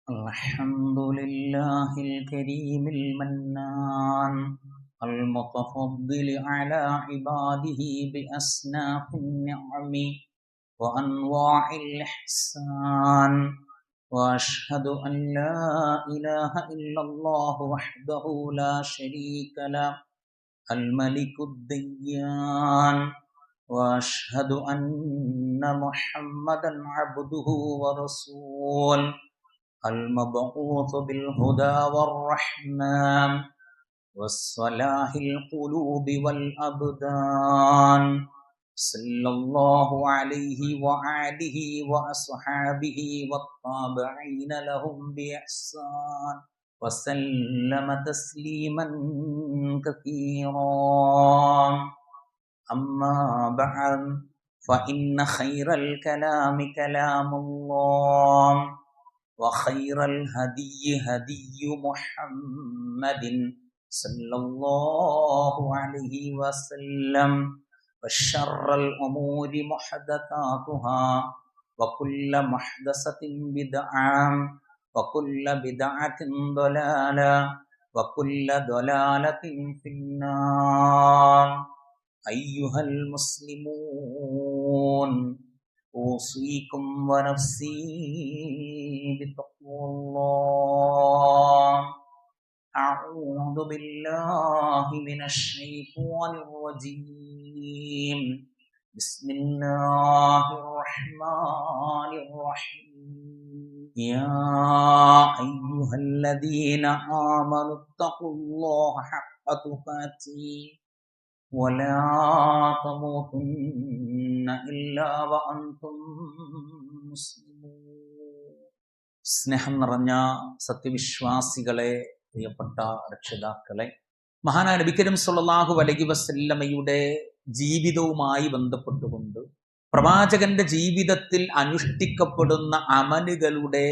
الحمد لله الكريم المنان المتفضل على عباده بأصناف النعم وأنواع الإحسان، وأشهد أن لا إله إلا الله وحده لا شريك له الملك الديان، وأشهد أن محمدا عبده ورسوله المبعوث بالهدى والرحمة والصلاح القلوب والأبدان، صلى الله عليه وآله وأصحابه والتابعين لهم بإحسان وسلم تسليما كثيرا. أما بعد، فإن خير الكلام كلام الله، وخير الهدي هدي محمد صلى الله عليه وسلم، وشر الأمور محدثاتها، وكل محدثة بدعة، وكل بدعة ضلالة، وكل ضلالة في النار. أيها المسلمون، أوصيكم ونفسي بتقوى الله. أعوذ بالله من الشيطان الرجيم. بسم الله الرحمن الرحيم. يا أيها الذين آمنوا اتقوا الله حق تقاته ولا تموتن إلا وأنتم مسلمون. സ്നേഹം നിറഞ്ഞ സത്യവിശ്വാസികളെ, പ്രിയപ്പെട്ട രക്ഷിതാക്കളെ, മഹാനായ നബി കരീം സ്വല്ലല്ലാഹു അലൈഹി വസല്ലമയുടെ ജീവിതവുമായി ബന്ധപ്പെട്ടുകൊണ്ട് പ്രവാചകന്റെ ജീവിതത്തിൽ അനുഷ്ഠിക്കപ്പെടുന്ന അമലുകളുടെ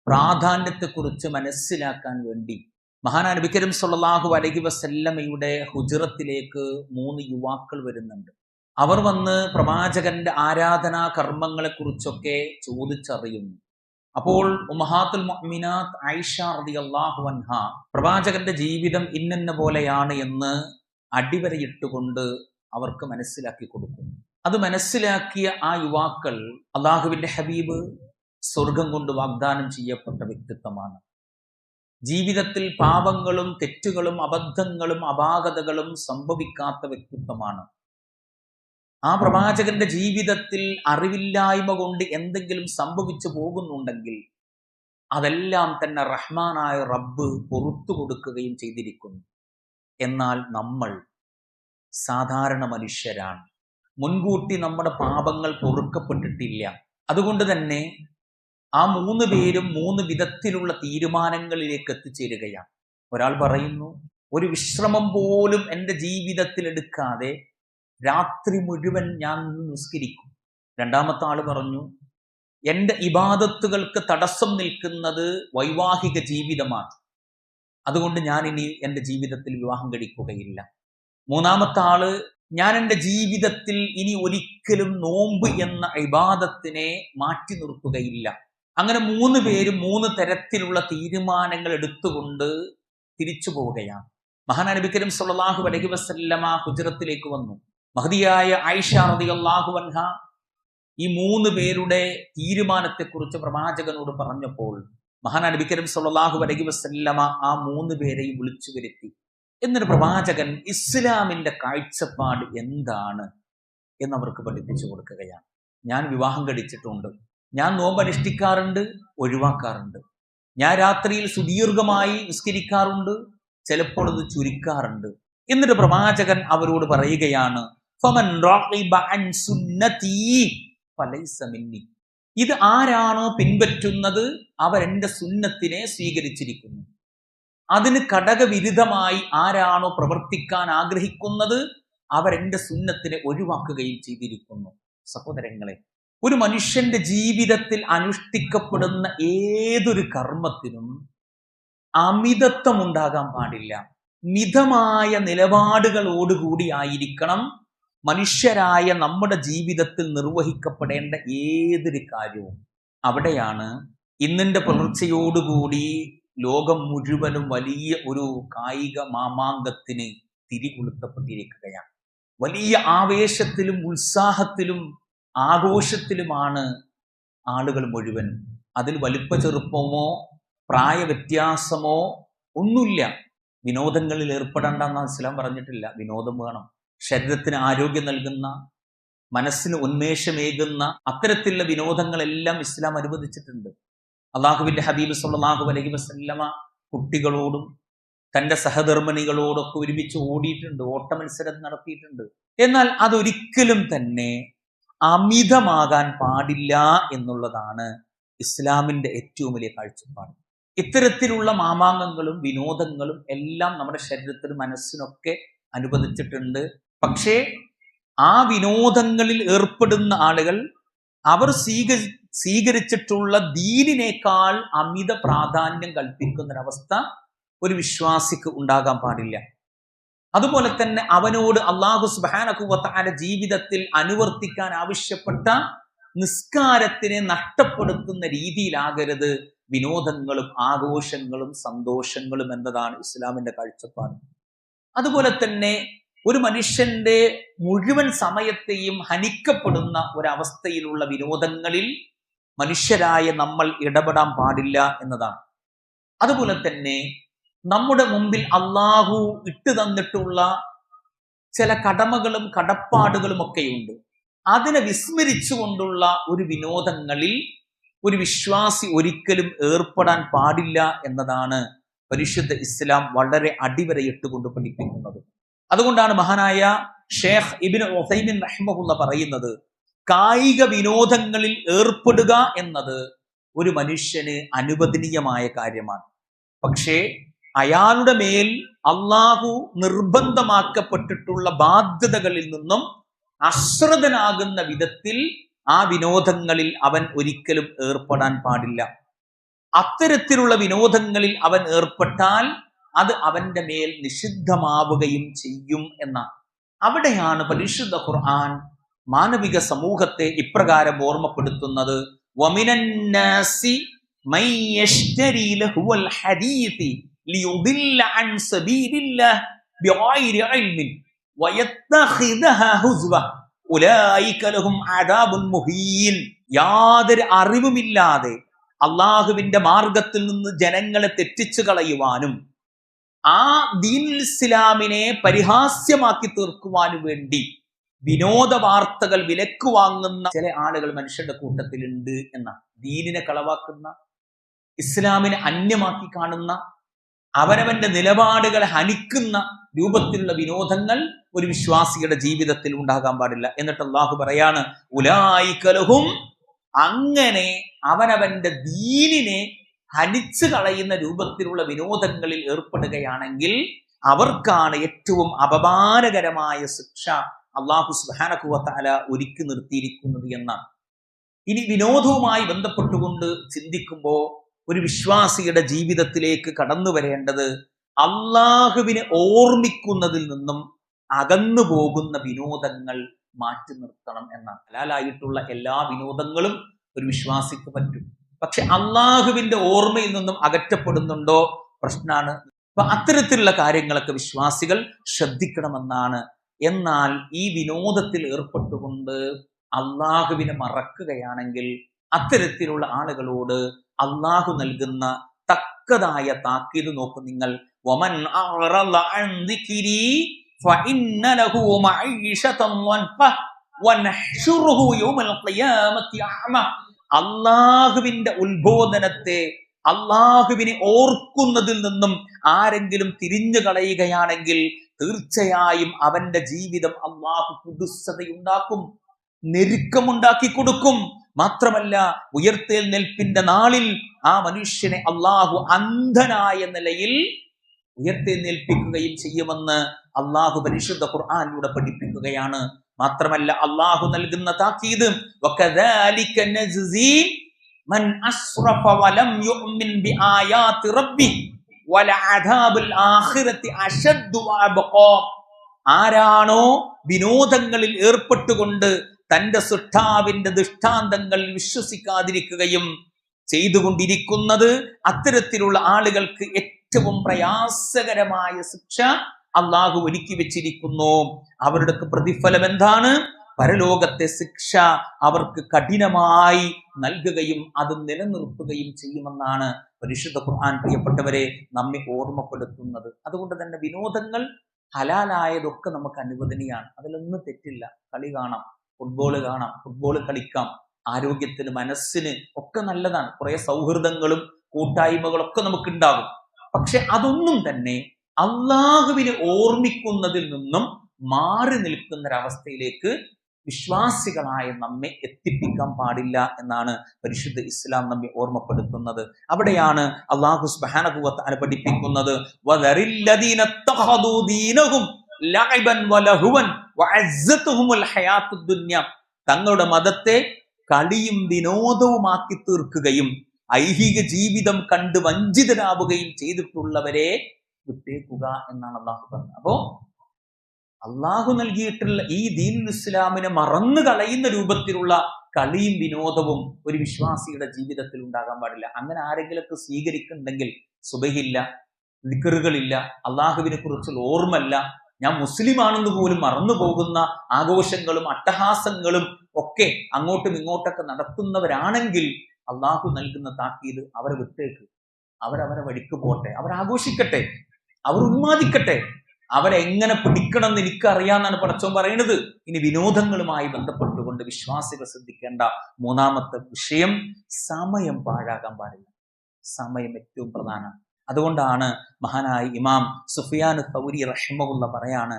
പ്രാധാന്യത്തെക്കുറിച്ച് മനസ്സിലാക്കാൻ വേണ്ടി മഹാനായ നബി കരീം സ്വല്ലല്ലാഹു അലൈഹി വസല്ലമയുടെ ഹുജ്റത്തിലേക്ക് 3 യുവാക്കൾ വരുന്നുണ്ട്. അവർ വന്ന് പ്രവാചകന്റെ ആരാധനാ കർമ്മങ്ങളെക്കുറിച്ചൊക്കെ ചോദിച്ചറിയുന്നു. അപ്പോൾ ഉമ്മഹാത്തുൽ മുഅ്മിനാത്ത് ആയിഷ റളിയല്ലാഹു അൻഹ പ്രവാചകന്റെ ജീവിതം ഇന്നെന്ന പോലെയാണ് എന്ന് അടിവരയിട്ടുകൊണ്ട് അവർക്ക് മനസ്സിലാക്കി കൊടുക്കുന്നു. അത് മനസ്സിലാക്കിയ ആ യുവാക്കൾ അള്ളാഹുവിന്റെ ഹബീബ് സ്വർഗം കൊണ്ട് വാഗ്ദാനം ചെയ്യപ്പെട്ട വ്യക്തിത്വമാണ്. ജീവിതത്തിൽ പാപങ്ങളും തെറ്റുകളും അബദ്ധങ്ങളും അപാകതകളും സംഭവിക്കാത്ത വ്യക്തിത്വമാണ്. ആ പ്രവാചകന്റെ ജീവിതത്തിൽ അറിവില്ലായ്മ കൊണ്ട് എന്തെങ്കിലും സംഭവിച്ചു പോകുന്നുണ്ടെങ്കിൽ അതെല്ലാം തന്നെ റഹ്മാനായ റബ്ബ് പുറത്തു കൊടുക്കുകയും ചെയ്തിരിക്കുന്നു. എന്നാൽ നമ്മൾ സാധാരണ മനുഷ്യരാണ്. മുൻകൂട്ടി നമ്മുടെ പാപങ്ങൾ പൊറുക്കപ്പെട്ടിട്ടില്ല. അതുകൊണ്ട് തന്നെ ആ 3 പേരും 3 വിധത്തിലുള്ള തീരുമാനങ്ങളിലേക്ക് എത്തിച്ചേരുകയാണ്. ഒരാൾ പറയുന്നു, ഒരു വിശ്രമം പോലും എൻ്റെ ജീവിതത്തിൽ എടുക്കാതെ രാത്രി മുഴുവൻ ഞാൻ നിസ്കരിക്കും. രണ്ടാമത്തെ ആൾ പറഞ്ഞു, എൻ്റെ ഇബാദത്തുകൾക്ക് തടസ്സം നിൽക്കുന്നത് വൈവാഹിക ജീവിതമാണ്, അതുകൊണ്ട് ഞാൻ ഇനി എൻ്റെ ജീവിതത്തിൽ വിവാഹം കഴിക്കുകയില്ല. മൂന്നാമത്തെ ആള്, ഞാൻ എൻ്റെ ജീവിതത്തിൽ ഇനി ഒരിക്കലും നോമ്പ് എന്ന ഇബാദത്തിനെ മാറ്റി നിർത്തുകയില്ല. അങ്ങനെ 3 പേരും 3 തരത്തിലുള്ള തീരുമാനങ്ങൾ എടുത്തുകൊണ്ട് തിരിച്ചു പോവുകയാണ്. മഹാനായ നബി കരീം സ്വല്ലല്ലാഹു അലൈഹി വസല്ലമ ഹുജ്റത്തിലേക്ക് വന്നു. മഹദിയായ ആയിഷ റളിയല്ലാഹു അൻഹ ഈ 3 പേരുടെ തീരുമാനത്തെക്കുറിച്ച് പ്രവാചകനോട് പറഞ്ഞപ്പോൾ മഹാനായ നബി കരീം സ്വല്ലല്ലാഹു അലൈഹി വസല്ലമ ആ 3 പേരെയും വിളിച്ചു വരുത്തി. എന്നൊരു പ്രവാചകൻ ഇസ്ലാമിന്റെ കാഴ്ചപ്പാട് എന്താണ് എന്നവർക്ക് പഠിപ്പിച്ചു കൊടുക്കുകയാണ്. ഞാൻ വിവാഹം കഴിച്ചിട്ടുണ്ട്, ഞാൻ നോമ്പ് അനുഷ്ഠിക്കാറുണ്ട്, ഒഴിവാക്കാറുണ്ട്, ഞാൻ രാത്രിയിൽ സുദീർഘമായി നിസ്കരിക്കാറുണ്ട്, ചിലപ്പോൾ അത് ചുരുക്കാറുണ്ട്. എന്നിട്ട് പ്രവാചകൻ അവരോട് പറയുകയാണ്, ഫമൻ റഗിബ അൻ സുന്നതി ഫലൈസ മിന്നി. ഇത് ആരാണോ പിൻപറ്റുന്നത് അവർ എൻ്റെ സുന്നത്തിനെ സ്വീകരിച്ചിരിക്കുന്നു. അതിന് ഘടകവിരുദ്ധമായി ആരാണോ പ്രവർത്തിക്കാൻ ആഗ്രഹിക്കുന്നത് അവർ എൻ്റെ സുന്നത്തിനെ ഒഴിവാക്കുകയും ചെയ്തിരിക്കുന്നു. സഹോദരങ്ങളെ, ഒരു മനുഷ്യന്റെ ജീവിതത്തിൽ അനുഷ്ഠിക്കപ്പെടുന്ന ഏതൊരു കർമ്മത്തിനും അമിതത്വം ഉണ്ടാകാൻ പാടില്ല. മിതമായ നിലപാടുകളോടുകൂടി ആയിരിക്കണം മനുഷ്യരായ നമ്മുടെ ജീവിതത്തിൽ നിർവഹിക്കപ്പെടേണ്ട ഏതൊരു കാര്യവും. അവിടെയാണ് ഇന്നിന്റെ പുലർച്ചയോടുകൂടി ലോകം മുഴുവനും വലിയ ഒരു കായിക മാമാങ്കത്തിന് തിരികൊളുത്തപ്പെട്ടിരിക്കുകയാണ്. വലിയ ആവേശത്തിലും ഉത്സാഹത്തിലും ആഘോഷത്തിലുമാണ് ആളുകൾ മുഴുവൻ. അതിൽ വലിപ്പ ചെറുപ്പമോ പ്രായ വ്യത്യാസമോ ഒന്നുമില്ല. വിനോദങ്ങളിൽ ഏർപ്പെടേണ്ടെന്ന് ഇസ്ലാം പറഞ്ഞിട്ടില്ല. വിനോദം വേണം. ശരീരത്തിന് ആരോഗ്യം നൽകുന്ന, മനസ്സിന് ഉന്മേഷമേകുന്ന അത്തരത്തിലുള്ള വിനോദങ്ങളെല്ലാം ഇസ്ലാം അനുവദിച്ചിട്ടുണ്ട്. അള്ളാഹുവിന്റെ ഹബീബ് സല്ലല്ലാഹു അലൈഹി വസല്ലമ കുട്ടികളോടും തന്റെ സഹധർമ്മിണികളോടൊക്കെ ഒരുമിച്ച് ഓടിയിട്ടുണ്ട്, ഓട്ട മത്സരം നടത്തിയിട്ടുണ്ട്. എന്നാൽ അതൊരിക്കലും തന്നെ അമിതമാകാൻ പാടില്ല എന്നുള്ളതാണ് ഇസ്ലാമിന്റെ ഏറ്റവും വലിയ കാഴ്ചപ്പാട്. ഇത്തരത്തിലുള്ള മാമാങ്കങ്ങളും വിനോദങ്ങളും എല്ലാം നമ്മുടെ ശരീരത്തിനും മനസ്സിനൊക്കെ അനുവദിച്ചിട്ടുണ്ട്. പക്ഷേ ആ വിനോദങ്ങളിൽ ഏർപ്പെടുന്ന ആളുകൾ അവർ സ്വീകരിച്ചിട്ടുള്ള ദീനിനേക്കാൾ അമിത പ്രാധാന്യം കൽപ്പിക്കുന്നൊരവസ്ഥ ഒരു വിശ്വാസിക്ക് ഉണ്ടാകാൻ പാടില്ല. അതുപോലെ തന്നെ അവനോട് അല്ലാഹു സുബ്ഹാനഹു വ തആല ജീവിതത്തിൽ അനുവർത്തിക്കാൻ ആവശ്യപ്പെട്ട നിസ്കാരത്തിനെ നഷ്ടപ്പെടുത്തുന്ന രീതിയിലാകരുത് വിനോദങ്ങളും ആഘോഷങ്ങളും സന്തോഷങ്ങളും എന്നതാണ് ഇസ്ലാമിന്റെ കാഴ്ചപ്പാട്. അതുപോലെ തന്നെ ഒരു മനുഷ്യന്റെ മുഴുവൻ സമയത്തെയും ഹനിക്കപ്പെടുന്ന ഒരവസ്ഥയിലുള്ള വിനോദങ്ങളിൽ മനുഷ്യരായ നമ്മൾ ഇടപെടാൻ പാടില്ല എന്നതാണ്. അതുപോലെ തന്നെ നമ്മുടെ മുമ്പിൽ അള്ളാഹു ഇട്ടു തന്നിട്ടുള്ള ചില കടമകളും കടപ്പാടുകളും ഒക്കെയുണ്ട്. അതിനെ വിസ്മരിച്ചുകൊണ്ടുള്ള ഒരു വിനോദങ്ങളിൽ ഒരു വിശ്വാസി ഒരിക്കലും ഏർപ്പെടാൻ പാടില്ല എന്നതാണ് പരിശുദ്ധ ഇസ്ലാം വളരെ അടിവരയിട്ടുകൊണ്ട് പഠിപ്പിക്കുന്നത്. അതുകൊണ്ടാണ് മഹാനായ ഷേഖ് ഇബ്നു ഉസൈമിൻ റഹിമഹുള്ള പറയുന്നത്, കായിക വിനോദങ്ങളിൽ ഏർപ്പെടുക എന്നത് ഒരു മനുഷ്യന് അനുവദനീയമായ കാര്യമാണ്. പക്ഷേ അയാളുടെ മേൽ അള്ളാഹു നിർബന്ധമാക്കപ്പെട്ടിട്ടുള്ള ബാധ്യതകളിൽ നിന്നും അശ്രദ്ധനാകുന്ന വിധത്തിൽ ആ വിനോദങ്ങളിൽ അവൻ ഒരിക്കലും ഏർപ്പെടാൻ പാടില്ല. അത്തരത്തിലുള്ള വിനോദങ്ങളിൽ അവൻ ഏർപ്പെട്ടാൽ അത് അവന്റെ മേൽ നിഷിദ്ധമാവുകയും ചെയ്യും എന്നാണ്. അവിടെയാണ് പരിശുദ്ധ ഖുർആൻ മാനവിക സമൂഹത്തെ ഇപ്രകാരം ഓർമ്മപ്പെടുത്തുന്നത്, വമിനന്നാസി മൻ യശ്തരി ലഹുവൽ ഹദീസി ലിയുദില്ല അൻ സബീലില്ലാഹി ബിഗൈരി ഇൽമിൻ വയത്തഖിദഹ ഹുസ്വ ഉലൈക ലഹും അദാബുൻ മുഹീൻ. യാതൊരു അറിവുമില്ലാതെ അള്ളാഹുവിന്റെ മാർഗത്തിൽ നിന്ന് ജനങ്ങളെ തെറ്റിച്ചു കളയുവാനും ആ ദീനുൽ ഇസ്ലാമിനെ പരിഹാസ്യമാക്കി തീർക്കുവാനും വേണ്ടി വിനോദ വാർത്തകൾ വിലക്ക് വാങ്ങുന്ന ചില ആളുകൾ മനുഷ്യരുടെ കൂട്ടത്തിലുണ്ട് എന്ന, ദീനിനെ കളവാക്കുന്ന, ഇസ്ലാമിനെ അന്യമാക്കി കാണുന്ന, അവനവന്റെ നിലപാടുകളെ ഹനിക്കുന്ന രൂപത്തിലുള്ള വിനോദങ്ങൾ ഒരു വിശ്വാസിയുടെ ജീവിതത്തിൽ ഉണ്ടാകാൻ പാടില്ല. എന്നിട്ട് അല്ലാഹു പറയാണ്, ഉലൈക ലഹും, അങ്ങനെ അവനവന്റെ ദീനിനെ ഹനിച്ചു കളയുന്ന രൂപത്തിലുള്ള വിനോദങ്ങളിൽ ഏർപ്പെടുകയാണെങ്കിൽ അവർക്കാണ് ഏറ്റവും അപമാനകരമായ ശിക്ഷ അല്ലാഹു സുബ്ഹാനഹു വ തആല ഒരുക്കി നിർത്തിയിരിക്കുന്നത് എന്നാണ്. ഇനി വിനോദവുമായി ബന്ധപ്പെട്ടുകൊണ്ട് ചിന്തിക്കുമ്പോൾ ഒരു വിശ്വാസിയുടെ ജീവിതത്തിലേക്ക് കടന്നു വരേണ്ടത് അള്ളാഹുവിനെ ഓർമ്മിക്കുന്നതിൽ നിന്നും അകന്നു പോകുന്ന വിനോദങ്ങൾ മാറ്റി നിർത്തണം എന്നാണ്. ഹലാലായിട്ടുള്ള എല്ലാ വിനോദങ്ങളും ഒരു വിശ്വാസിക്ക് പറ്റും. പക്ഷെ അള്ളാഹുവിന്റെ ഓർമ്മയിൽ നിന്നും അകറ്റപ്പെടുന്നുണ്ടോ പ്രശ്നമാണ്. അപ്പൊ അത്തരത്തിലുള്ള കാര്യങ്ങളൊക്കെ വിശ്വാസികൾ ശ്രദ്ധിക്കണമെന്നാണ്. എന്നാൽ ഈ വിനോദത്തിൽ ഏർപ്പെട്ടുകൊണ്ട് അള്ളാഹുവിനെ മറക്കുകയാണെങ്കിൽ അത്തരത്തിലുള്ള ആളുകളോട് അള്ളാഹു നൽകുന്ന തക്കതായ താക്കീത് നോക്കും നിങ്ങൾ. വമൻ അഅറള അൻ ദിക്രി ഫഇന്ന ലഹു മഈശതൻ വൻഫ വനഹ്ശുറുഹു യൗമൽ ഖിയാമത്തി അഅമ. അള്ളാഹുവിന്റെ ഉത്ബോധനത്തെ, അള്ളാഹുവിനെ ഓർക്കുന്നതിൽ നിന്നും ആരെങ്കിലും തിരിഞ്ഞു കളയുകയാണെങ്കിൽ തീർച്ചയായും അവന്റെ ജീവിതം അള്ളാഹു കുദുസ്സതയുണ്ടാക്കും, ഞെരുക്കമുണ്ടാക്കി കൊടുക്കും. മാത്രമല്ല ഉയർത്തെഴുന്നേൽപ്പിന്റെ നാളിൽ ആ മനുഷ്യനെ അള്ളാഹു അന്ധനായ നിലയിൽ ഉയർത്തെഴുന്നേൽപ്പിക്കുകയും ചെയ്യുമെന്ന് അള്ളാഹു പരിശുദ്ധ ഖുർആനിലൂടെ പഠിപ്പിക്കുകയാണ്. മാത്രമല്ല അള്ളാഹു നൽകുന്ന താക്കീത്, വകദാലിക നജ്സി മൻ അസ്റഫ വലം യുഅ്മിൻ ബിആയാതി റബ്ബി വലഅദാബുൽ ആഖിറതി അശദ്ദു വഅബ്ഖാ. ആരാണോ വിനോദങ്ങളിൽ ഏർപ്പെട്ടുകൊണ്ട് തന്റെ സൃഷ്ടാവിന്റെ ദൃഷ്ടാന്തങ്ങൾ വിശ്വസിക്കാതിരിക്കുകയും ചെയ്തുകൊണ്ടിരിക്കുന്നത്. അത്തരത്തിലുള്ള ആളുകൾക്ക് ഏറ്റവും പ്രയാസകരമായ ശിക്ഷ അള്ളാഹു ഒരുക്കി വെച്ചിരിക്കുന്നു. അവരുടെ പ്രതിഫലം എന്താണ്? പരലോകത്തെ ശിക്ഷ അവർക്ക് കഠിനമായി നൽകുകയും അത് നിലനിർത്തുകയും ചെയ്യുമെന്നാണ് പരിശുദ്ധ ഖുർആൻ പ്രിയപ്പെട്ടവരെ നമ്മെ ഓർമ്മപ്പെടുത്തുന്നത്. അതുകൊണ്ട് തന്നെ വിനോദങ്ങൾ ഹലാലായതൊക്കെ നമുക്ക് അനുവദനീയാണ്. അതിലൊന്നും തെറ്റില്ല. കളി കാണാം, ഫുട്ബോൾ കാണാം, ഫുട്ബോൾ കളിക്കാം. ആരോഗ്യത്തിന്, മനസ്സിന് ഒക്കെ നല്ലതാണ്. കുറെ സൗഹൃദങ്ങളും കൂട്ടായ്മകളൊക്കെ നമുക്ക് ഉണ്ടാകും. പക്ഷെ അതൊന്നും തന്നെ അള്ളാഹുവിനെ ഓർമ്മിക്കുന്നതിൽ നിന്നും മാറി നിൽക്കുന്ന ഒരവസ്ഥയിലേക്ക് വിശ്വാസികളായ നമ്മെ എത്തിപ്പിക്കാൻ പാടില്ല എന്നാണ് പരിശുദ്ധ ഇസ്ലാം നമ്മെ ഓർമ്മപ്പെടുത്തുന്നത്. അവിടെയാണ് അല്ലാഹു സുബ്ഹാനഹു വ തആല പഠിപ്പിക്കുന്നത്, വദറില്ലദീന തഖദൂ ദീനഹും ലഅബൻ വലഹുവൻ വഅസ്സതുഹുൽ ഹയാത്തുദ് ദുനിയ. തങ്ങളുടെ മതത്തെ കളിയും വിനോദവുമാക്കി തീർക്കുകയും ഐഹിക ജീവിതം കണ്ട് വഞ്ചിതരാവുകയും ചെയ്തിട്ടുള്ളവരെ വിട്ടേക്കുക എന്നാണ് അള്ളാഹു പറഞ്ഞത്. അപ്പോ അള്ളാഹു നൽകിയിട്ടുള്ള ഈ ദീനുൽ ഇസ്ലാമിനെ മറന്നു കളയുന്ന രൂപത്തിലുള്ള കളിയും വിനോദവും ഒരു വിശ്വാസിയുടെ ജീവിതത്തിൽ ഉണ്ടാകാൻ പാടില്ല. അങ്ങനെ ആരെങ്കിലൊക്കെ സ്വീകരിക്കുന്നുണ്ടെങ്കിൽ സുബഹില്ല, ദിക്റുകളില്ല, അള്ളാഹുവിനെ കുറിച്ചുള്ള ഓർമ്മല്ല, ഞാൻ മുസ്ലിമാണെന്ന് പോലും മറന്നു പോകുന്ന ആഘോഷങ്ങളും അട്ടഹാസങ്ങളും ഒക്കെ അങ്ങോട്ടും ഇങ്ങോട്ടൊക്കെ നടത്തുന്നവരാണെങ്കിൽ അള്ളാഹു നൽകുന്ന താക്കീത് അവരെ വിട്ടേക്ക്. അവരവരെ വഴിക്ക് പോട്ടെ, അവരാഘോഷിക്കട്ടെ, അവർ ഉന്മാദിക്കട്ടെ. അവരെങ്ങനെ പിടിക്കണം എന്ന് എനിക്കറിയാന്നാണ് പടച്ചോൻ പറയുന്നത്. ഇനി വിനോദങ്ങളുമായി ബന്ധപ്പെട്ടുകൊണ്ട് വിശ്വാസികൾ ശ്രദ്ധിക്കേണ്ട മൂന്നാമത്തെ വിഷയം, സമയം പാഴാകാൻ പാടില്ല. സമയം ഏറ്റവും പ്രധാനമാണ്. അതുകൊണ്ടാണ് മഹാനായ ഇമാം സുഫിയാൻ തൗരി റഹിമഹുള്ള പറയാണ്,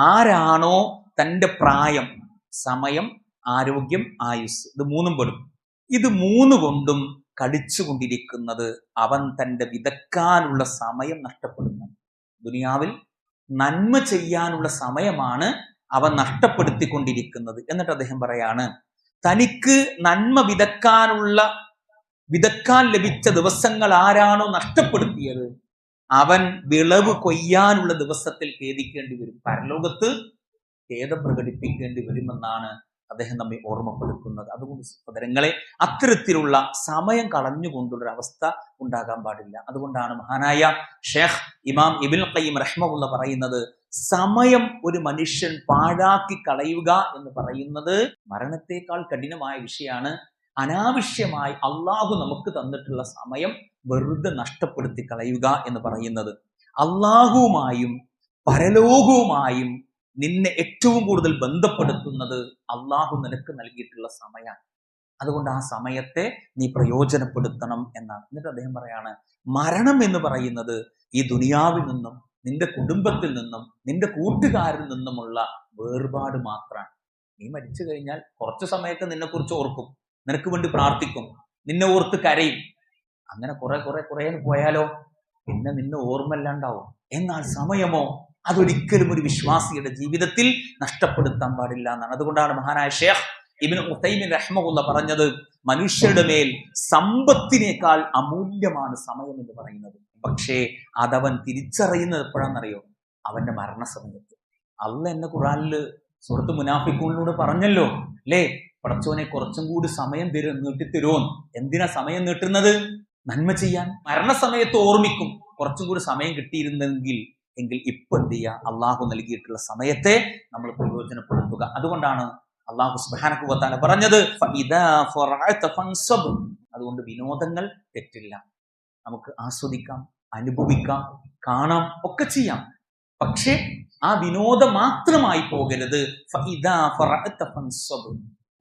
ആരാണോ തൻ്റെ പ്രായം, സമയം, ആരോഗ്യം, ആയുസ്, ഇത് മൂന്നും പെടും, ഇത് മൂന്ന് കൊണ്ടും കളിച്ചുകൊണ്ടിരിക്കുന്നത് അവൻ തൻ്റെ വിതക്കാനുള്ള സമയം നഷ്ടപ്പെടുന്നു. ദുനിയാവിൽ നന്മ ചെയ്യാനുള്ള സമയമാണ് അവൻ നഷ്ടപ്പെടുത്തിക്കൊണ്ടിരിക്കുന്നത്. എന്നിട്ട് അദ്ദേഹം പറയാണ്, തനിക്ക് നന്മ വിതക്കാൻ ലഭിച്ച ദിവസങ്ങൾ ആരാണോ നഷ്ടപ്പെടുത്തിയത് അവൻ വിളവ് കൊയ്യാനുള്ള ദിവസത്തിൽ ഖേദിക്കേണ്ടി വരും, പരലോകത്ത് ഖേദം പ്രകടിപ്പിക്കേണ്ടി വരുമെന്നാണ് അദ്ദേഹം നമ്മെ ഓർമ്മപ്പെടുത്തുന്നത്. അതുകൊണ്ട് സഹോദരങ്ങളെ, അത്തരത്തിലുള്ള സമയം കളഞ്ഞുകൊണ്ടുള്ള അവസ്ഥ ഉണ്ടാകാൻ പാടില്ല. അതുകൊണ്ടാണ് മഹാനായ ഷേഖ് ഇമാം ഇബ്നുൽ ഖയ്യിം റഹ്മഹുള്ള പറയുന്നത്, സമയം ഒരു മനുഷ്യൻ പാഴാക്കി കളയുക എന്ന് പറയുന്നത് മരണത്തെക്കാൾ കഠിനമായ വിഷയമാണ്. അനാവശ്യമായി അള്ളാഹു നമുക്ക് തന്നിട്ടുള്ള സമയം വെറുതെ നഷ്ടപ്പെടുത്തി കളയുക എന്ന് പറയുന്നത്. അള്ളാഹുവുമായും പരലോകവുമായും നിന്നെ ഏറ്റവും കൂടുതൽ ബന്ധപ്പെടുത്തുന്നത് അള്ളാഹു നിനക്ക് നൽകിയിട്ടുള്ള സമയമാണ്. അതുകൊണ്ട് ആ സമയത്തെ നീ പ്രയോജനപ്പെടുത്തണം എന്നാണ്. എന്നിട്ട് അദ്ദേഹം പറയാണ്, മരണം എന്ന് പറയുന്നത് ഈ ദുനിയാവിൽ നിന്നും നിന്റെ കുടുംബത്തിൽ നിന്നും നിന്റെ കൂട്ടുകാരിൽ നിന്നുമുള്ള വേർപാട് മാത്രമാണ്. നീ മരിച്ചു കഴിഞ്ഞാൽ കുറച്ചു സമയമൊക്കെ നിന്നെക്കുറിച്ച് ഓർക്കും, നിനക്ക് വേണ്ടി പ്രാർത്ഥിക്കും, നിന്നെ ഓർത്ത് കരയും. അങ്ങനെ കുറെ പോയാലോ പിന്നെ നിന്നെ ഓർമ്മല്ലാണ്ടാവും. എന്നാൽ സമയമോ അതൊരിക്കലും ഒരു വിശ്വാസിയുടെ ജീവിതത്തിൽ നഷ്ടപ്പെടുത്താൻ പാടില്ല എന്നാണ്. അതുകൊണ്ടാണ് മഹാനായ ഷേഖ് ഇബ്നു ഉതൈമിൻ റഹ്മഹുള്ള പറഞ്ഞത്, മനുഷ്യരുടെ മേൽ സമ്പത്തിനേക്കാൾ അമൂല്യമാണ് സമയം എന്ന് പറയുന്നത്. പക്ഷേ അതവൻ തിരിച്ചറിയുന്നത് എപ്പോഴാണെന്നറിയോ? അവന്റെ മരണസമയത്ത്. അള്ളാഹ് എന്നെ ഖുർആനിൽ സൂറത്ത് മുനാഫിഖൂനിലൂടെ പറഞ്ഞല്ലോ, അല്ലേ? പടച്ചോനെ കുറച്ചും കൂടി സമയം നീട്ടിത്തരുമോ? എന്തിനാ സമയം നീട്ടുന്നത്? നന്മ ചെയ്യാൻ. മരണസമയത്ത് ഓർമ്മിക്കും, കുറച്ചും കൂടി സമയം കിട്ടിയിരുന്നെങ്കിൽ ഇപ്പൊ എന്ത് ചെയ്യുക? അള്ളാഹു നൽകിയിട്ടുള്ള സമയത്തെ നമ്മൾ പ്രയോജനപ്പെടുത്തുക. അതുകൊണ്ടാണ് അള്ളാഹു സുബ്ഹാനഹു വ തആല പറഞ്ഞത്, ഫഇദാ ഫറഅത ഫൻസബ്. അതുകൊണ്ട് വിനോദങ്ങൾ തെറ്റില്ല, നമുക്ക് ആസ്വദിക്കാം, അനുഭവിക്കാം, കാണാം, ഒക്കെ ചെയ്യാം. പക്ഷേ ആ വിനോദം മാത്രമായി പോകരുത്. ഫഇദാ ഫറഅത ഫൻസബ്.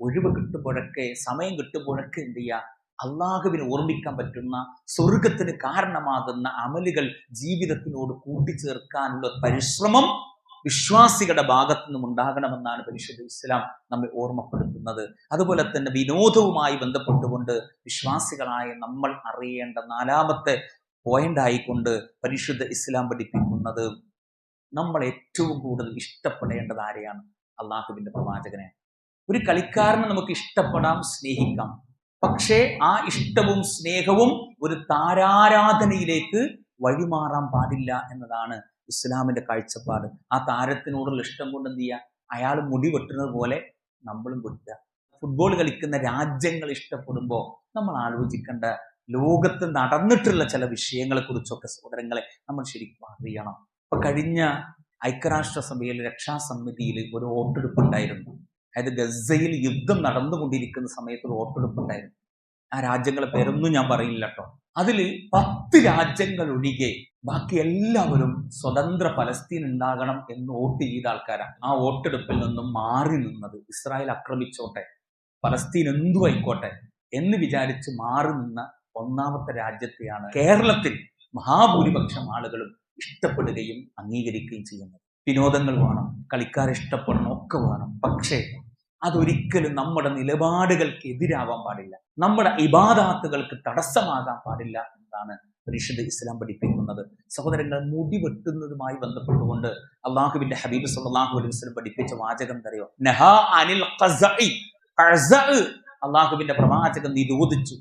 ഒഴിവ് കിട്ടുമ്പോഴൊക്കെ, സമയം കിട്ടുമ്പോഴൊക്കെ എന്ത് ചെയ്യുക? അള്ളാഹുവിനെ ഓർമ്മിക്കാൻ പറ്റുന്ന, സ്വർഗത്തിന് കാരണമാകുന്ന അമലുകൾ ജീവിതത്തിനോട് കൂട്ടിച്ചേർക്കാനുള്ള പരിശ്രമം വിശ്വാസികളുടെ ഭാഗത്തു നിന്നും ഉണ്ടാകണമെന്നാണ് പരിശുദ്ധ ഇസ്ലാം നമ്മെ ഓർമ്മപ്പെടുത്തുന്നത്. അതുപോലെ തന്നെ വിനോദവുമായി ബന്ധപ്പെട്ടുകൊണ്ട് വിശ്വാസികളായ നമ്മൾ അറിയേണ്ട നാലാമത്തെ പോയിന്റ് ആയിക്കൊണ്ട് പരിശുദ്ധ ഇസ്ലാം പഠിപ്പിക്കുന്നത്, നമ്മൾ ഏറ്റവും കൂടുതൽ ഇഷ്ടപ്പെടേണ്ടത് ആരെയാണ്? അള്ളാഹുവിന്റെ പ്രവാചകനെ. ഒരു കളിക്കാരനെ നമുക്ക് ഇഷ്ടപ്പെടാം, സ്നേഹിക്കാം. പക്ഷേ ആ ഇഷ്ടവും സ്നേഹവും ഒരു താരാരാധനയിലേക്ക് വഴിമാറാൻ പാടില്ല എന്നതാണ് ഇസ്ലാമിന്റെ കാഴ്ചപ്പാട്. ആ താരത്തിനോടുള്ള ഇഷ്ടം കൊണ്ട് എന്ത് ചെയ്യുക? അയാൾ മുടി വെട്ടുന്നത് പോലെ നമ്മളും വെട്ടുക. ഫുട്ബോൾ കളിക്കുന്ന രാജ്യങ്ങൾ ഇഷ്ടപ്പെടുമ്പോൾ നമ്മൾ ആലോചിക്കേണ്ട ലോകത്ത് നടന്നിട്ടുള്ള ചില വിഷയങ്ങളെ കുറിച്ചൊക്കെ സഹോദരങ്ങളെ നമ്മൾ ശരിക്കും അറിയണം. ഇപ്പൊ കഴിഞ്ഞ ഐക്യരാഷ്ട്രസഭയിൽ രക്ഷാസമിതിയിൽ ഒരു വോട്ടെടുപ്പുണ്ടായിരുന്നു. അതായത് ഗസയിൽ യുദ്ധം നടന്നുകൊണ്ടിരിക്കുന്ന സമയത്ത് ഒരു വോട്ടെടുപ്പുണ്ടായിരുന്നു. ആ രാജ്യങ്ങളെ പേരൊന്നും ഞാൻ പറയില്ല കേട്ടോ. അതിൽ 10 രാജ്യങ്ങൾ ഒഴികെ ബാക്കി എല്ലാവരും സ്വതന്ത്ര പലസ്തീൻ ഉണ്ടാകണം എന്ന് വോട്ട് ചെയ്ത ആൾക്കാരാണ്. ആ വോട്ടെടുപ്പിൽ നിന്നും മാറി നിന്നത് ഇസ്രായേൽ ആക്രമിച്ചോട്ടെ, പലസ്തീൻ എന്തു ആയിക്കോട്ടെ എന്ന് വിചാരിച്ച് മാറി നിന്ന ഒന്നാമത്തെ രാജ്യത്തെയാണ് കേരളത്തിൽ മഹാഭൂരിപക്ഷം ആളുകളും ഇഷ്ടപ്പെടുകയും അംഗീകരിക്കുകയും ചെയ്യുന്നത്. വിനോദങ്ങൾ വേണം, കളിക്കാരെ ഇഷ്ടപ്പെടണം, ഒക്കെ വേണം. പക്ഷേ അതൊരിക്കലും നമ്മുടെ നിലപാടുകൾക്ക് എതിരാവാൻ പാടില്ല, നമ്മുടെ ഇബാദാത്തുകൾക്ക് തടസ്സമാകാൻ പാടില്ല എന്നാണ് പരിശുദ്ധ ഇസ്ലാം പഠിപ്പിക്കുന്നത്. സഹോദരങ്ങൾ, മുടി വെട്ടുന്നതുമായി ബന്ധപ്പെട്ടുകൊണ്ട് അള്ളാഹുവിന്റെ ഹബീബ് സല്ലല്ലാഹു അലൈഹി വസല്ലം പഠിപ്പിച്ച വാചകം അറിയോ? നഹാ അനിൽ ഖസഇ. അള്ളാഹുവിന്റെ പ്രവാചകൻ നിരോധിച്ചു.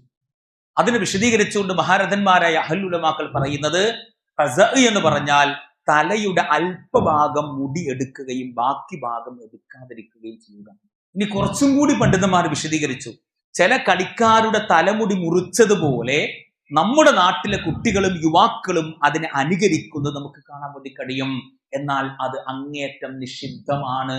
അതിനെ വിശദീകരിച്ചുകൊണ്ട് മഹാരഥന്മാരായ അഹ്ലുൽ ഉലമാക്കൾ പറയുന്നത്, ഖസഇ എന്ന് പറഞ്ഞാൽ തലയുടെ അല്പഭാഗം മുടി എടുക്കുകയും ബാക്കി ഭാഗം എടുക്കാതിരിക്കുകയും ചെയ്യുക. ഇനി കുറച്ചും കൂടി പണ്ഡിതന്മാർ വിശദീകരിച്ചു, ചില കളിക്കാരുടെ തലമുടി മുറിച്ചതുപോലെ നമ്മുടെ നാട്ടിലെ കുട്ടികളും യുവാക്കളും അതിനെ അനുകരിക്കുന്നത് നമുക്ക് കാണാൻ വേണ്ടി കഴിയും. എന്നാൽ അത് അങ്ങേയറ്റം നിഷിദ്ധമാണ്,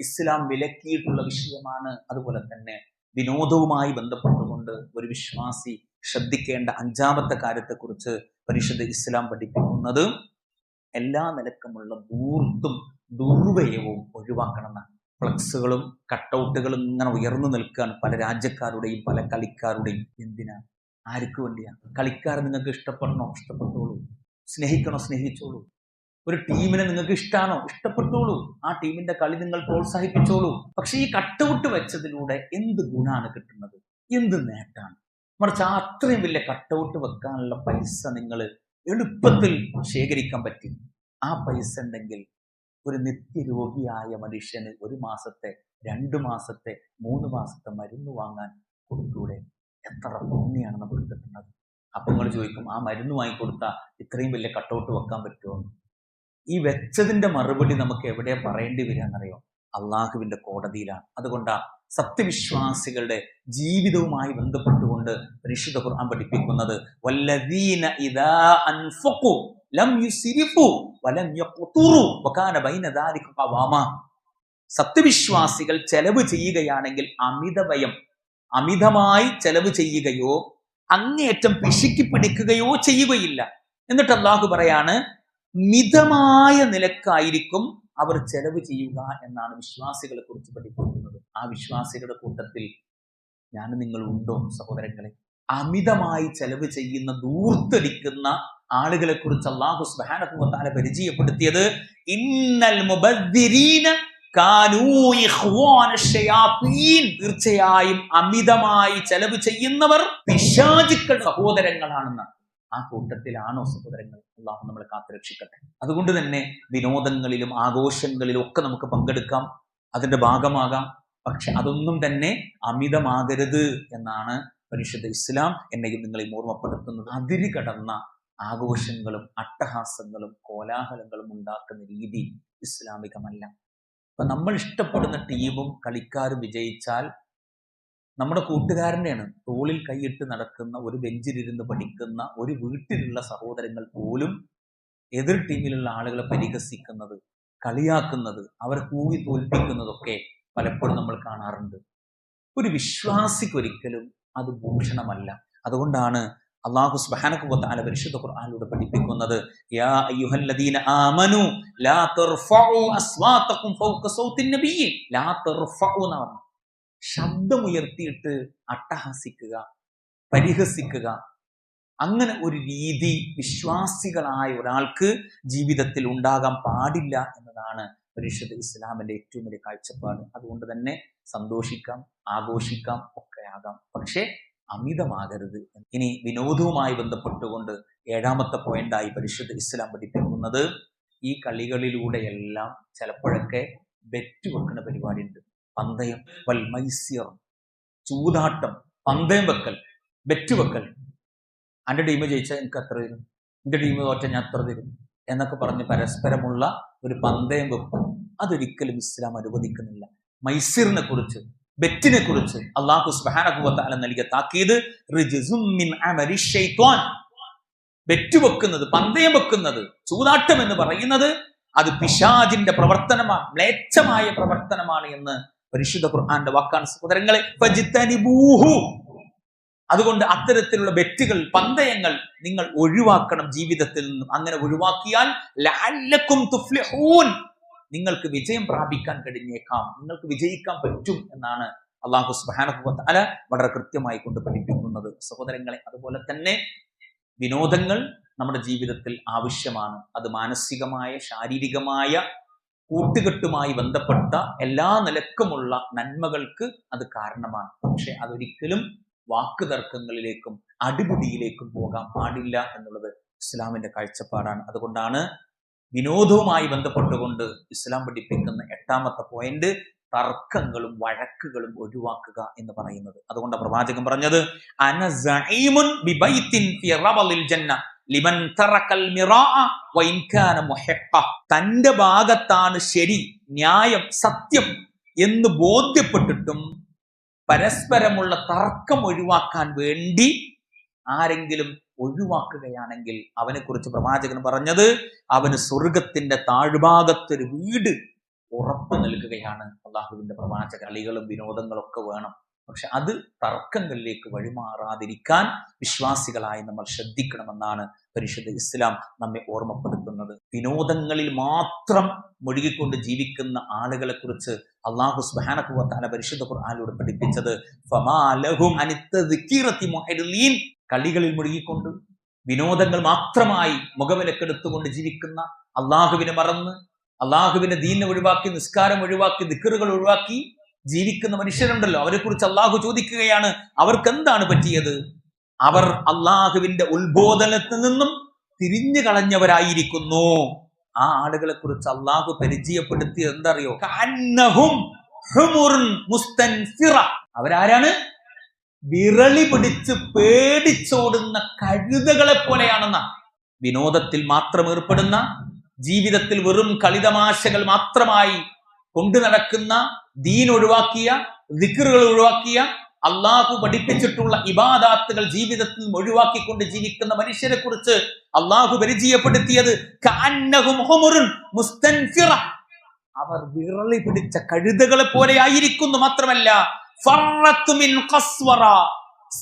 ഇസ്ലാം വിലക്കിയിട്ടുള്ള വിഷയമാണ്. അതുപോലെ തന്നെ വിനോദവുമായി ബന്ധപ്പെട്ടുകൊണ്ട് ഒരു വിശ്വാസി ശ്രദ്ധിക്കേണ്ട 5ാമത്തെ കാര്യത്തെക്കുറിച്ച് പരിശുദ്ധ ഇസ്ലാം പഠിപ്പിക്കുന്നത് എല്ലാ നിലക്കുമുള്ള ധൂർത്തും ദുർവ്യയവും ഒഴിവാക്കണം എന്നാണ്. ഫ്ലക്സുകളും കട്ടൗട്ടുകളും ഇങ്ങനെ ഉയർന്നു നിൽക്കുകയാണ് പല രാജ്യക്കാരുടെയും പല കളിക്കാരുടെയും. എന്തിനാ? ആർക്ക് വേണ്ടിയാ? കളിക്കാരെ നിങ്ങൾക്ക് ഇഷ്ടപ്പെടണോ? ഇഷ്ടപ്പെട്ടോളൂ. സ്നേഹിക്കണോ? സ്നേഹിച്ചോളൂ. ഒരു ടീമിനെ നിങ്ങൾക്ക് ഇഷ്ടമാണോ? ഇഷ്ടപ്പെട്ടോളൂ. ആ ടീമിന്റെ കളി നിങ്ങൾ പ്രോത്സാഹിപ്പിച്ചോളൂ. പക്ഷെ ഈ കട്ടൗട്ട് വെച്ചതിലൂടെ എന്ത് ഗുണമാണ് കിട്ടുന്നത്? എന്ത് നേട്ടാണ്? മറിച്ച് അത്രയും വലിയ കട്ടൗട്ട് വെക്കാനുള്ള പൈസ നിങ്ങൾ എളുപ്പത്തിൽ ശേഖരിക്കാൻ പറ്റി. ആ പൈസ ഉണ്ടെങ്കിൽ ഒരു നിത്യരോഗിയായ മനുഷ്യന് 1 മാസത്തെ 2 മാസത്തെ 3 മാസത്തെ മരുന്ന് വാങ്ങാൻ കൊടുത്തൂടെ? എത്ര പുണ്യാണ് നമുക്ക് കിട്ടുന്നത്. അപ്പൊ നിങ്ങൾ ചോദിക്കും, ആ മരുന്ന് വാങ്ങിക്കൊടുത്താൽ ഇത്രയും വലിയ കട്ടൗട്ട് വെക്കാൻ പറ്റുമോ? ഈ വെച്ചതിന്റെ മറുപടി നമുക്ക് എവിടെ പറയേണ്ടി വരികയെന്നറിയോ? അള്ളാഹുവിന്റെ കോടതിയിലാണ്. അതുകൊണ്ടാ സത്യവിശ്വാസികളുടെ ജീവിതവുമായി ബന്ധപ്പെട്ടുകൊണ്ട് പരിശുദ്ധ ഖുർആൻ പഠിപ്പിക്കുന്നത്, വല്ലദീന ഇദാ അൻഫഖു ലം യുസ്രിഫു വലം യഖ്തുറു വകാന ബൈന ദാലിക ഖവാമ. സത്യവിശ്വാസികൾ ചെലവ് ചെയ്യുകയാണെങ്കിൽ അമിതമായി ചെലവ് ചെയ്യുകയോ അങ്ങേയറ്റം പിശുക്കി പിടിക്കുകയോ ചെയ്യുകയില്ല. എന്നിട്ട് അള്ളാഹു പറയാണ്, മിതമായ നിലക്കായിരിക്കും അവർ ചെലവ് ചെയ്യുക എന്നാണ് വിശ്വാസികളെ കുറിച്ച് പഠിപ്പിക്കുന്നത്. ആ വിശ്വാസികളുടെ കൂട്ടത്തിൽ ഞാൻ നിങ്ങൾ ഉണ്ടോ സഹോദരങ്ങളെ? അമിതമായി ചെലവ് ചെയ്യുന്ന ധൂർത്തടിക്കുന്ന ആളുകളെ കുറിച്ച് അല്ലാഹു സുബ്ഹാനഹു വ തആല പരിചയപ്പെടുത്തിയത്, ഇന്നൽ മുബദ്ദിരീന കാനൂ ഇഖ്വാന ശയാത്തീൻ. തീർച്ചയായും അമിതമായി ചെലവ് ചെയ്യുന്നവർ പിശാചുക്കളുടെ സഹോദരങ്ങളാണെന്ന്. ആ കൂട്ടത്തിലാണോ സഹോദരങ്ങൾ? അല്ലാഹു നമ്മളെ കാത്തുരക്ഷിക്കട്ടെ. അതുകൊണ്ട് തന്നെ വിനോദങ്ങളിലും ആഘോഷങ്ങളിലും ഒക്കെ നമുക്ക് പങ്കെടുക്കാം, അതിന്റെ ഭാഗമാകാം. പക്ഷെ അതൊന്നും തന്നെ അമിതമാകരുത് എന്നാണ് പരിശുദ്ധ ഇസ്ലാം എന്നെയും നിങ്ങളെയും ഓർമ്മപ്പെടുത്തുന്നത്. അതിര് കടന്ന ആഘോഷങ്ങളും അട്ടഹാസങ്ങളും കോലാഹലങ്ങളും ഉണ്ടാക്കുന്ന രീതി ഇസ്ലാമികമല്ല. അപ്പൊ നമ്മൾ ഇഷ്ടപ്പെടുന്ന ടീമും കളിക്കാരും വിജയിച്ചാൽ നമ്മുടെ കൂട്ടുകാരനെയാണ് തോളിൽ കൈയിട്ട് നടക്കുന്ന, ഒരു ബെഞ്ചിലിരുന്ന് പഠിക്കുന്ന, ഒരു വീട്ടിലുള്ള സഹോദരങ്ങൾ പോലും എതിർ ടീമിലുള്ള ആളുകളെ പരിഹസിക്കുന്നത്, കളിയാക്കുന്നത്, അവരെ കൂവി തോൽപ്പിക്കുന്നതൊക്കെ പലപ്പോഴും നമ്മൾ കാണാറുണ്ട്. ഒരു വിശ്വാസിക്കൊരിക്കലും അത് ഭൂഷണമല്ല. അതുകൊണ്ടാണ് അല്ലാഹു സുബ്ഹാനഹു വ തആല പരിശുദ്ധ ഖുർആനിലൂടെ പഠിപ്പിക്കുന്നത്, യാ അയ്യുഹല്ലദീന ആമനു ലാ തർഫഉ അസ്വാതകും ഫൗക സൗത്തിൻ നബിയ്യി. ലാ തർഫഉ എന്ന് പറഞ്ഞു, ശബ്ദമുയർത്തിയിട്ട് അട്ടഹസിക്കുക, പരിഹസിക്കുക, അങ്ങനെ ഒരു രീതി വിശ്വാസികളായ ഒരാൾക്ക് ജീവിതത്തിൽ ഉണ്ടാകാൻ പാടില്ല എന്നതാണ് പരിശുദ്ധ ഇസ്ലാമിന്റെ ഏറ്റവും വലിയ കാഴ്ചപ്പാട്. അതുകൊണ്ട് തന്നെ സന്തോഷിക്കാം, ആഘോഷിക്കാം, ഒക്കെ ആകാം, പക്ഷേ അമിതമാകരുത്. ഇനി വിനോദവുമായി ബന്ധപ്പെട്ടുകൊണ്ട് 7ാമത്തെ പോയിന്റായി പരിശുദ്ധ ഇസ്ലാം പഠിപ്പിക്കുന്നത്, ഈ കളികളിലൂടെയെല്ലാം ചിലപ്പോഴൊക്കെ ബെറ്റ് വെക്കുന്ന പരിപാടി ഉണ്ട്. പന്തയം, വൽ മൈസിർ, ചൂതാട്ടം, പന്തയം വെക്കൽ, ബെറ്റ് വെക്കൽ. എൻ്റെ ടീം ജയിച്ചാൽ എനിക്ക് അത്ര തരും, എൻ്റെ ടീം തോറ്റാൽ ഞാൻ അത്ര തരും എന്നൊക്കെ പറഞ്ഞ് പരസ്പരമുള്ള ഒരു പന്തയം വെപ്പ്, അതൊരിക്കലും ഇസ്ലാം അനുവദിക്കുന്നില്ല. മൈസിറിനെ കുറിച്ച് ബെറ്റിനെ കുറിച്ച് അല്ലാഹു സുബ്ഹാനഹു വ തആല നൽകിയ താക്കീത് റിജ്സും മിൻ അമലി ശൈത്വാൻ. ബെറ്റ് വെക്കുന്നത്, പന്തയം വെക്കുന്നത്, ചൂതാട്ടം എന്ന് പറയുന്നത് അത് പിശാചിന്റെ പ്രവർത്തനമാണ്, മ്ലേച്ഛമായ പ്രവർത്തനമാണ് എന്ന് പരിശുദ്ധ ഖുർആന്റെ വാക്കാണ് സഹോദരങ്ങളെ. ഫജ്തനിബൂഹു. അതുകൊണ്ട് അത്തരത്തിലുള്ള ബെറ്റുകൾ, പന്തയങ്ങൾ നിങ്ങൾ ഒഴിവാക്കണം ജീവിതത്തിൽ നിന്നും. അങ്ങനെ ഒഴിവാക്കിയാൽ ലഅല്ലക്കും തുഫ്ലിഹൂൻ, നിങ്ങൾക്ക് വിജയം പ്രാപിക്കാൻ കഴിഞ്ഞേക്കാം, നിങ്ങൾക്ക് വിജയിക്കാൻ പറ്റും എന്നാണ് അല്ലാഹു സുബ്ഹാനഹു വ തആല വളരെ കൃത്യമായി കൊണ്ട് പഠിപ്പിക്കുന്നത് സഹോദരങ്ങളെ. അതുപോലെ തന്നെ വിനോദങ്ങൾ നമ്മുടെ ജീവിതത്തിൽ ആവശ്യമാണ്. അത് മാനസികമായ, ശാരീരികമായ, കൂട്ടുകെട്ടുമായി ബന്ധപ്പെട്ട എല്ലാ നിലക്കുമുള്ള നന്മകൾക്ക് അത് കാരണമാണ്. പക്ഷെ അതൊരിക്കലും വാക്കുതർക്കങ്ങളിലേക്കും അടിപിടിയിലേക്കും പോകാൻ പാടില്ല എന്നുള്ളത് ഇസ്ലാമിന്റെ കാഴ്ചപ്പാടാണ്. അതുകൊണ്ടാണ് വിനോദവുമായി ബന്ധപ്പെട്ടുകൊണ്ട് ഇസ്ലാം പഠിപ്പിക്കുന്ന 8ാമത്തെ പോയിന്റ് തർക്കങ്ങളും വഴക്കുകളും ഒഴിവാക്കുക എന്ന് പറയുന്നത്. അതുകൊണ്ട് പ്രവാചകൻ പറഞ്ഞത് അന സഈമുൻ ബിബൈത്തിൻ ഫി റബലിൽ ജന്ന ലിമൻ തറക്കൽ മിറാഅ വഇൻ കാന മുഹിഖ. തന്റെ ഭാഗത്താണ് ശരി, ന്യായം, സത്യം എന്ന് ബോധ്യപ്പെട്ടിട്ടും പരസ്പരമുള്ള തർക്കം ഒഴിവാക്കാൻ വേണ്ടി ആരെങ്കിലും ഒഴിവാക്കുകയാണെങ്കിൽ അവനെ കുറിച്ച് പ്രവാചകൻ പറഞ്ഞത് അവന് സ്വർഗത്തിന്റെ താഴ്ഭാഗത്തൊരു വീട് ഉറപ്പ് നൽകുകയാണ് അള്ളാഹുവിന്റെ പ്രവാചകൻ. കളികളും വിനോദങ്ങളൊക്കെ വേണം, പക്ഷെ അത് തർക്കങ്ങളിലേക്ക് വഴിമാറാതിരിക്കാൻ വിശ്വാസികളായി നമ്മൾ ശ്രദ്ധിക്കണമെന്നാണ് പരിശുദ്ധ ഇസ്ലാം നമ്മെ ഓർമ്മപ്പെടുത്തുന്നത്. വിനോദങ്ങളിൽ മാത്രം മുഴുകിക്കൊണ്ട് ജീവിക്കുന്ന ആളുകളെ കുറിച്ച് അല്ലാഹു സുബ്ഹാനഹു വ തആല പരിശുദ്ധ ഖുർആനിലൂടെ പഠിപ്പിച്ചത് ഫമാ ലഹും അനിത്തദ്കിറതി മുഅരിളീൻ. കളികളിൽ മുഴുകിക്കൊണ്ട് വിനോദങ്ങൾ മാത്രമായി മുഖവിലക്കെടുത്തുകൊണ്ട് ജീവിക്കുന്ന, അള്ളാഹുവിനെ മറന്ന്, അള്ളാഹുവിന്റെ ദീനിനെ ഒഴിവാക്കി, നിസ്കാരം ഒഴിവാക്കി, ദിക്റുകൾ ഒഴിവാക്കി ജീവിക്കുന്ന മനുഷ്യരുണ്ടല്ലോ, അവരെ കുറിച്ച് അള്ളാഹു ചോദിക്കുകയാണ് അവർക്ക് എന്താണ് പറ്റിയത്. അവർ അള്ളാഹുവിന്റെ ഉത്ബോധനത്തിൽ നിന്നും തിരിഞ്ഞു കളഞ്ഞവരായിരിക്കുന്നു. ആ ആളുകളെ കുറിച്ച് അള്ളാഹു പരിചയപ്പെടുത്തിയത് എന്തറിയോ? കഅന്നഹും ഹുമുറുൻ മുസ്തൻഫിറ. അവരാരാണ്? വിരളി പിടിച്ച് പേടിച്ചോടുന്ന കഴുതകളെ പോലെയാണെന്ന. വിനോദത്തിൽ മാത്രം ഏർപ്പെടുന്ന, ജീവിതത്തിൽ വെറും കളിതമാശകൾ മാത്രമായി കൊണ്ടു നടക്കുന്ന, ദീൻ ഒഴിവാക്കിയ, ദിക്റുകൾ ഒഴിവാക്കിയ, അള്ളാഹു പഠിപ്പിച്ചിട്ടുള്ള ഇബാദാത്തുകൾ ജീവിതത്തിൽ ഒഴിവാക്കിക്കൊണ്ട് ജീവിക്കുന്ന മനുഷ്യരെ കുറിച്ച് അള്ളാഹു പരിചയപ്പെടുത്തിയത് കഅന്നഹും ഹുമുറുൻ മുസ്തൻഫിറ. അവർ വിരളി പിടിച്ച കഴുതകളെ പോലെ ആയിരിക്കുന്നു. മാത്രമല്ല ഫറത്തു മിൻ ഖസ്വറ,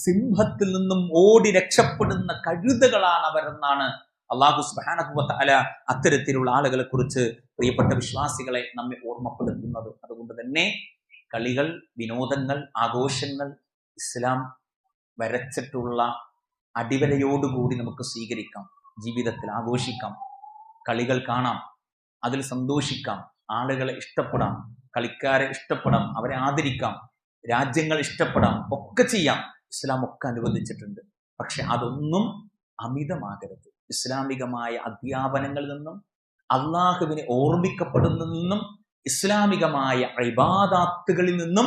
സിംഹത്തിൽ നിന്നും ഓടി രക്ഷപ്പെടുന്ന കഴുതകളാണ് അവരെന്നാണ് അല്ലാഹു സുബ്ഹാനഹു വ തആല അത്തരത്തിലുള്ള ആളുകളെ കുറിച്ച് പ്രിയപ്പെട്ട വിശ്വാസികളെ നമ്മെ ഓർമ്മപ്പെടുത്തുന്നത്. അതുകൊണ്ട് തന്നെ കളികൾ, വിനോദങ്ങൾ, ആഘോഷങ്ങൾ ഇസ്ലാം വരച്ചിട്ടുള്ള അടിവരയോടുകൂടി നമുക്ക് സ്വീകരിക്കാം, ജീവിതത്തിൽ ആഘോഷിക്കാം, കളികൾ കാണാം, അതിൽ സന്തോഷിക്കാം, ആളുകളെ ഇഷ്ടപ്പെടാം, കളിക്കാരെ ഇഷ്ടപ്പെടാം, അവരെ ആദരിക്കാം, രാജ്യങ്ങൾ ഇഷ്ടപ്പെടാം, ഒക്കെ ചെയ്യാം. ഇസ്ലാം ഒക്കെ അനുവദിച്ചിട്ടുണ്ട്. പക്ഷെ അതൊന്നും അമിതമാകരുത്. ഇസ്ലാമികമായ അധ്യാപനങ്ങളിൽ നിന്നും, അള്ളാഹുവിനെ ഓർമ്മിക്കപ്പെടുന്നതിൽ നിന്നും, ഇസ്ലാമികമായ ഇബാദാത്തുകളിൽ നിന്നും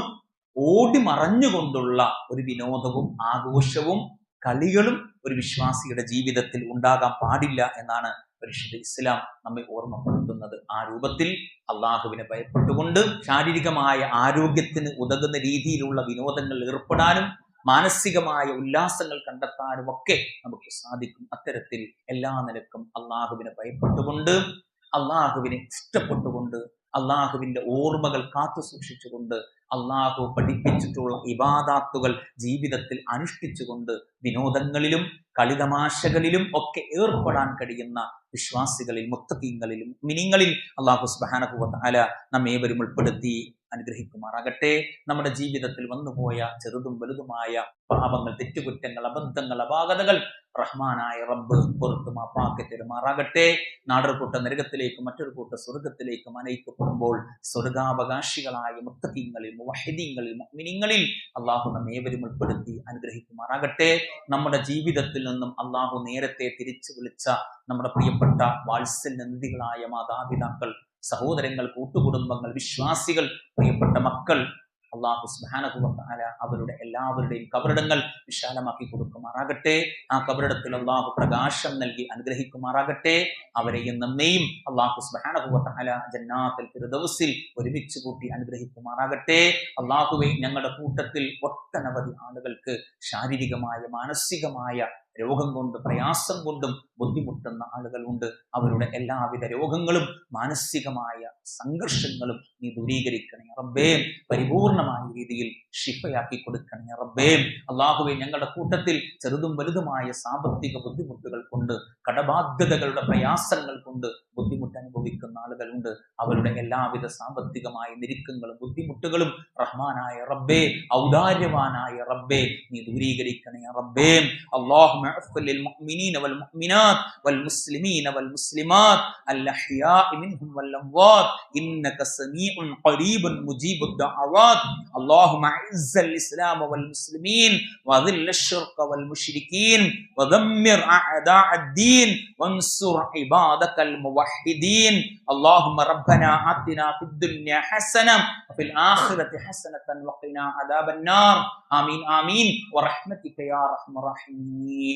ഓടി മറഞ്ഞുകൊണ്ടുള്ള ഒരു വിനോദവും ആഘോഷവും കളികളും ഒരു വിശ്വാസിയുടെ ജീവിതത്തിൽ ഉണ്ടാകാൻ പാടില്ല എന്നാണ് പരിശുദ്ധ ഇസ്ലാം നമ്മെ ഓർമ്മപ്പെടുത്തുന്നത്. ആ രൂപത്തിൽ അള്ളാഹുവിനെ ഭയപ്പെട്ടുകൊണ്ട് ശാരീരികമായ ആരോഗ്യത്തിന് ഉതകുന്ന രീതിയിലുള്ള വിനോദങ്ങളിൽ ഏർപ്പെടാനും മാനസികമായ ഉല്ലാസങ്ങൾ കണ്ടെത്താനും ഒക്കെ നമുക്ക് സാധിക്കും. അത്തരത്തിൽ എല്ലാ നിലക്കും അള്ളാഹുവിനെ ഭയപ്പെട്ടുകൊണ്ട്, അള്ളാഹുവിനെ ഇഷ്ടപ്പെട്ടുകൊണ്ട്, അള്ളാഹുവിന്റെ ഓർമ്മകൾ കാത്തു സൂക്ഷിച്ചുകൊണ്ട്, അള്ളാഹു പഠിപ്പിച്ചിട്ടുള്ള ഇബാദാത്തുകൾ ജീവിതത്തിൽ അനുഷ്ഠിച്ചുകൊണ്ട് വിനോദങ്ങളിലും കളിതമാശകളിലും ഒക്കെ ഏർപ്പെടാൻ കഴിയുന്ന വിശ്വാസികളിൽ, മുത്തഖീങ്ങളിൽ, മുഅ്മിനീങ്ങളിൽ അല്ലാഹു സുബ്ഹാനഹു വ തആല നമ്മേവരും ഉൾപ്പെടുത്തി അനുഗ്രഹിക്കുമാറാകട്ടെ. നമ്മുടെ ജീവിതത്തിൽ വന്നുപോയ ചെറുതും വലുതുമായ പാപങ്ങൾ, തെറ്റുകുറ്റങ്ങൾ, അബദ്ധങ്ങൾ, അപാകതകൾ റഹ്മാനായ റബ്ബ് പുറത്തു മാപ്പാക്കി തരുമാറാകട്ടെ. നാടൊരു കൂട്ട നരകത്തിലേക്കും മറ്റൊരു കൂട്ട സ്വർഗത്തിലേക്കും അനയിക്കപ്പെടുമ്പോൾ സ്വർഗാവകാശികളായ മുത്തഖീങ്ങളിൽ, മുവഹിദീങ്ങളിൽ, മുഅ്മിനീങ്ങളിൽ അള്ളാഹു നമ്മേവരും ഉൾപ്പെടുത്തി അനുഗ്രഹിക്കുമാറാകട്ടെ. നമ്മുടെ ജീവിതത്തിൽ നിന്നും അള്ളാഹു നേരത്തെ തിരിച്ചു വിളിച്ച നമ്മുടെ പ്രിയപ്പെട്ട വാത്സല്യനിധികളായ മാതാപിതാക്കൾ, സഹോദരങ്ങൾ, കൂട്ടുകുടുംബങ്ങൾ, വിശ്വാസികൾ, പ്രിയപ്പെട്ട മക്കൾ, അള്ളാഹു സുബ്ഹാനഹു വ തആല അവരുടെ എല്ലാവരുടെയും കബറിടങ്ങൾ വിശാലമാക്കി കൊടുക്കുമാറാകട്ടെ. ആ കബറിടത്തിൽ അള്ളാഹു പ്രകാശം നൽകി അനുഗ്രഹിക്കുമാറാകട്ടെ. അവരെയും നമ്മെയും അള്ളാഹു സുബ്ഹാനഹു വ തആല ജന്നാത്തുൽ ഫിർദൗസിൽ ഒരുമിച്ച് കൂട്ടി അനുഗ്രഹിക്കുമാറാകട്ടെ. അള്ളാഹുവേ, ഞങ്ങളുടെ കൂട്ടത്തിൽ ഒട്ടനവധി ആളുകൾക്ക് ശാരീരികമായ മാനസികമായ രോഗം കൊണ്ട് പ്രയാസം കൊണ്ടും ബുദ്ധിമുട്ടുന്ന ആളുകളുണ്ട്. അവരുടെ എല്ലാവിധ രോഗങ്ങളും മാനസികമായ സംഘർഷങ്ങളും നീ ദൂരീകരിക്കണേ റബ്ബേ. പരിപൂർണമായ രീതിയിൽ ശിഫയാക്കി കൊടുക്കണേ റബ്ബേ. അള്ളാഹുവേ, ഞങ്ങളുടെ കൂട്ടത്തിൽ ചെറുതും വലുതുമായ സാമ്പത്തിക ബുദ്ധിമുട്ടുകൾ കൊണ്ട്, കടബാധ്യതകളുടെ പ്രയാസങ്ങൾ കൊണ്ട് ബുദ്ധിമുട്ട് അനുഭവിക്കുന്ന ആളുകളുണ്ട്. അവരുടെ എല്ലാവിധ സാമ്പത്തികമായ ഞെരുക്കങ്ങളും ബുദ്ധിമുട്ടുകളും റഹ്മാനായ റബ്ബേ, ഔദാര്യവാനായ റബ്ബേ, നീ ദൂരീകരിക്കണേ റബ്ബേ. اللهم اغفر للمؤمنين والمؤمنات والمسلمين والمسلمات الأحياء منهم والأموات إنك سميع قريب مجيب الدعوات. اللهم أعز الإسلام والمسلمين وأذل الشرك والمشركين ودمر أعداء الدين وانصر عبادك الموحدين. اللهم ربنا آتنا في الدنيا حسنة وفي الآخرة حسنة وقنا عذاب النار. آمين آمين ورحمتك يا أرحم الراحمين.